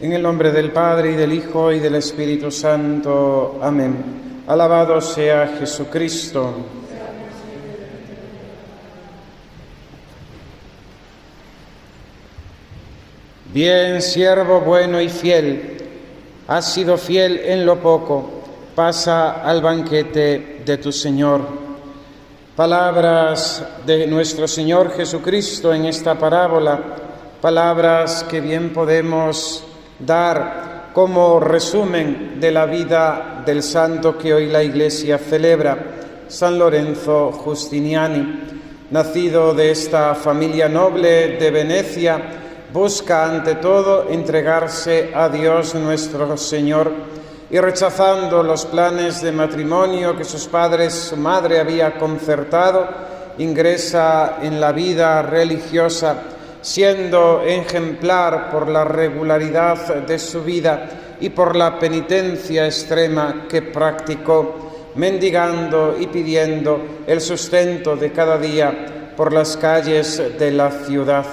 En el nombre del Padre, y del Hijo, y del Espíritu Santo. Amén. Alabado sea Jesucristo. Bien, siervo bueno y fiel, has sido fiel en lo poco, pasa al banquete de tu Señor. Palabras de nuestro Señor Jesucristo en esta parábola, palabras que bien podemos dar como resumen de la vida del santo que hoy la Iglesia celebra, San Lorenzo Justiniani. Nacido de esta familia noble de Venecia, busca ante todo entregarse a Dios nuestro Señor y, rechazando los planes de matrimonio que sus padres, su madre había concertado, ingresa en la vida religiosa, siendo ejemplar por la regularidad de su vida y por la penitencia extrema que practicó, mendigando y pidiendo el sustento de cada día por las calles de la ciudad.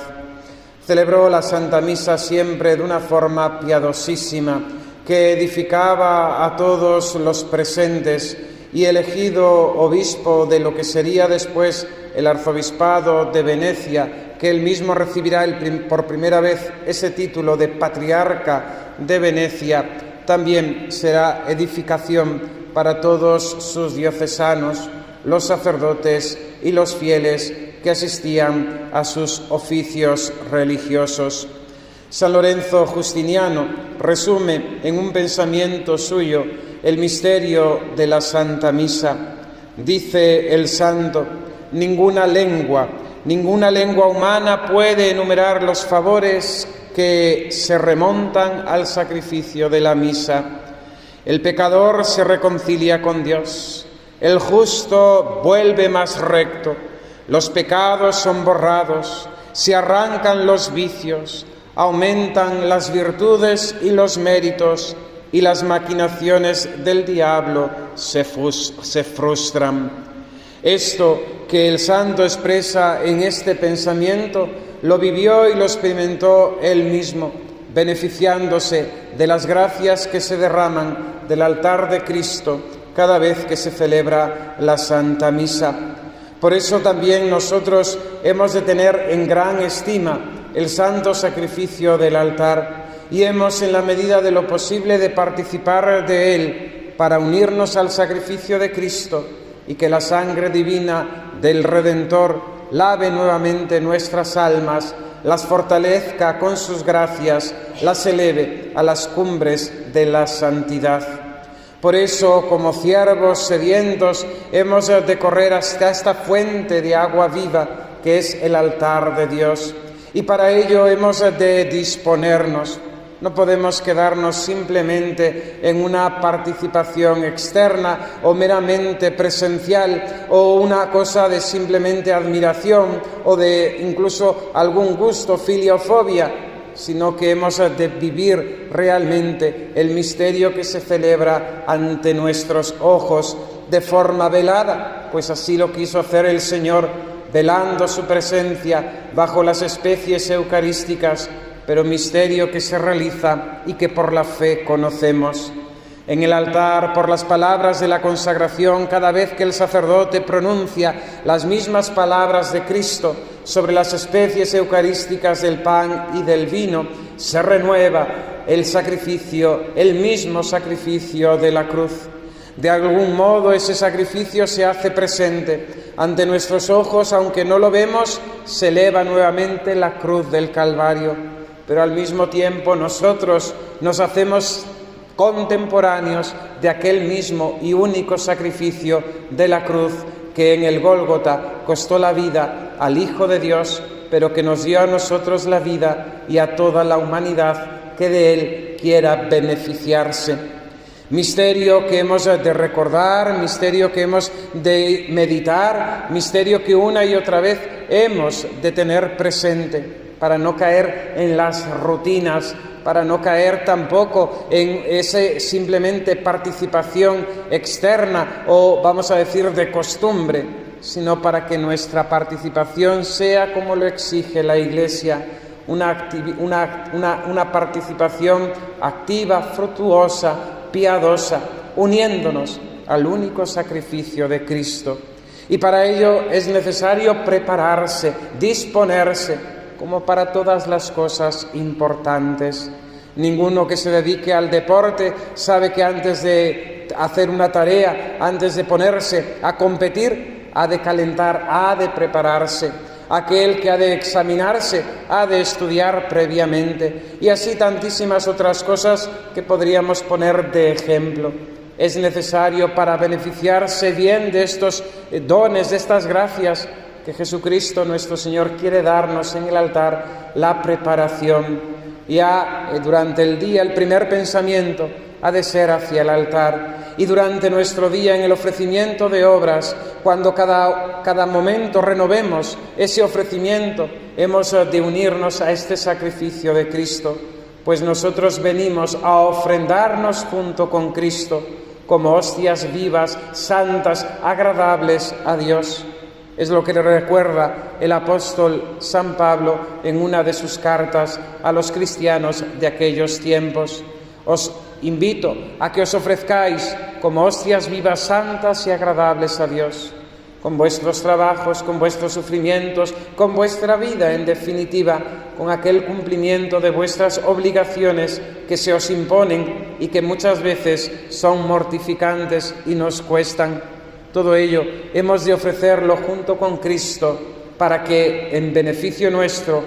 Celebró la Santa Misa siempre de una forma piadosísima que edificaba a todos los presentes, y elegido obispo de lo que sería después el arzobispado de Venecia, que él mismo recibirá por primera vez ese título de patriarca de Venecia, también será edificación para todos sus diocesanos, los sacerdotes y los fieles que asistían a sus oficios religiosos. San Lorenzo Justiniano resume en un pensamiento suyo el misterio de la Santa Misa. Dice el santo: ninguna lengua humana puede enumerar los favores que se remontan al sacrificio de la misa. El pecador se reconcilia con Dios, el justo vuelve más recto, los pecados son borrados, se arrancan los vicios, aumentan las virtudes y los méritos, y las maquinaciones del diablo se frustran. Esto que el santo expresa en este pensamiento lo vivió y lo experimentó él mismo, beneficiándose de las gracias que se derraman del altar de Cristo cada vez que se celebra la Santa Misa. Por eso también nosotros hemos de tener en gran estima el santo sacrificio del altar, y hemos, en la medida de lo posible, de participar de él para unirnos al sacrificio de Cristo, y que la sangre divina del Redentor lave nuevamente nuestras almas, las fortalezca con sus gracias, las eleve a las cumbres de la santidad. Por eso, como ciervos sedientos, hemos de correr hasta esta fuente de agua viva que es el altar de Dios, y para ello hemos de disponernos. No podemos quedarnos simplemente en una participación externa o meramente presencial, o una cosa de simplemente admiración o de incluso algún gusto, filiofobia, sino que hemos de vivir realmente el misterio que se celebra ante nuestros ojos de forma velada, pues así lo quiso hacer el Señor, velando su presencia bajo las especies eucarísticas, pero misterio que se realiza y que por la fe conocemos. En el altar, por las palabras de la consagración, cada vez que el sacerdote pronuncia las mismas palabras de Cristo sobre las especies eucarísticas del pan y del vino, se renueva el sacrificio, el mismo sacrificio de la cruz. De algún modo ese sacrificio se hace presente ante nuestros ojos, aunque no lo vemos, se eleva nuevamente la cruz del Calvario. Pero al mismo tiempo nosotros nos hacemos contemporáneos de aquel mismo y único sacrificio de la cruz que en el Gólgota costó la vida al Hijo de Dios, pero que nos dio a nosotros la vida y a toda la humanidad que de él quiera beneficiarse. Misterio que hemos de recordar, misterio que hemos de meditar, misterio que una y otra vez hemos de tener presente, para no caer en las rutinas, para no caer tampoco en esa simplemente participación externa o, vamos a decir, de costumbre, sino para que nuestra participación sea como lo exige la Iglesia, una participación activa, fructuosa, piadosa, uniéndonos al único sacrificio de Cristo. Y para ello es necesario prepararse, disponerse, como para todas las cosas importantes. Ninguno que se dedique al deporte sabe que antes de hacer una tarea, antes de ponerse a competir, ha de calentar, ha de prepararse. Aquel que ha de examinarse, ha de estudiar previamente. Y así tantísimas otras cosas que podríamos poner de ejemplo. Es necesario para beneficiarse bien de estos dones, de estas gracias que Jesucristo nuestro Señor quiere darnos en el altar, la preparación. Ya durante el día el primer pensamiento ha de ser hacia el altar, y durante nuestro día en el ofrecimiento de obras, cuando cada momento renovemos ese ofrecimiento, hemos de unirnos a este sacrificio de Cristo, pues nosotros venimos a ofrendarnos junto con Cristo como hostias vivas, santas, agradables a Dios. Es lo que le recuerda el apóstol San Pablo en una de sus cartas a los cristianos de aquellos tiempos. Os invito a que os ofrezcáis como hostias vivas, santas y agradables a Dios, con vuestros trabajos, con vuestros sufrimientos, con vuestra vida, en definitiva, con aquel cumplimiento de vuestras obligaciones que se os imponen y que muchas veces son mortificantes y nos cuestan. Todo ello hemos de ofrecerlo junto con Cristo para que, en beneficio nuestro,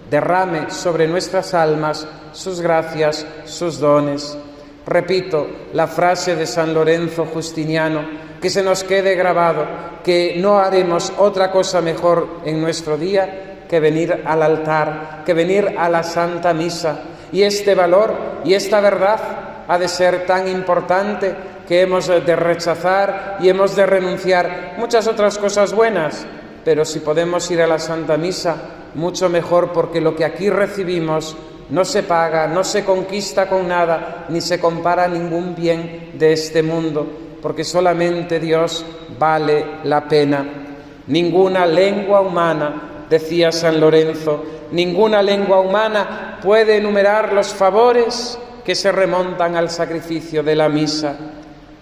derrame sobre nuestras almas sus gracias, sus dones. Repito la frase de San Lorenzo Justiniano, que se nos quede grabado, que no haremos otra cosa mejor en nuestro día que venir al altar, que venir a la Santa Misa. Y este valor y esta verdad ha de ser tan importante que hemos de rechazar y hemos de renunciar muchas otras cosas buenas, pero si podemos ir a la Santa Misa, mucho mejor, porque lo que aquí recibimos no se paga, no se conquista con nada, ni se compara a ningún bien de este mundo, porque solamente Dios vale la pena. Ninguna lengua humana, decía San Lorenzo, ninguna lengua humana puede enumerar los favores que se remontan al sacrificio de la misa.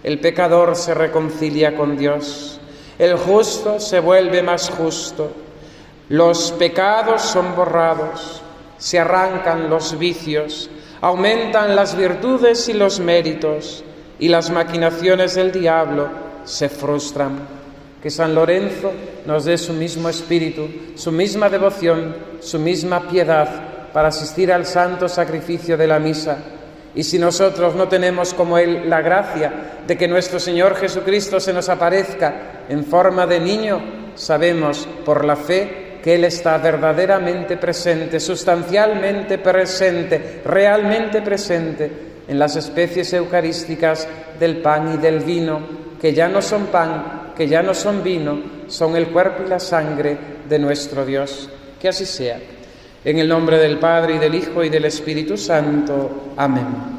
El pecador se reconcilia con Dios, el justo se vuelve más justo, los pecados son borrados, se arrancan los vicios, aumentan las virtudes y los méritos, y las maquinaciones del diablo se frustran. Que San Lorenzo nos dé su mismo espíritu, su misma devoción, su misma piedad para asistir al santo sacrificio de la misa. Y si nosotros no tenemos como Él la gracia de que nuestro Señor Jesucristo se nos aparezca en forma de niño, sabemos por la fe que Él está verdaderamente presente, sustancialmente presente, realmente presente en las especies eucarísticas del pan y del vino, que ya no son pan, que ya no son vino, son el cuerpo y la sangre de nuestro Dios. Que así sea. En el nombre del Padre, y del Hijo, y del Espíritu Santo. Amén.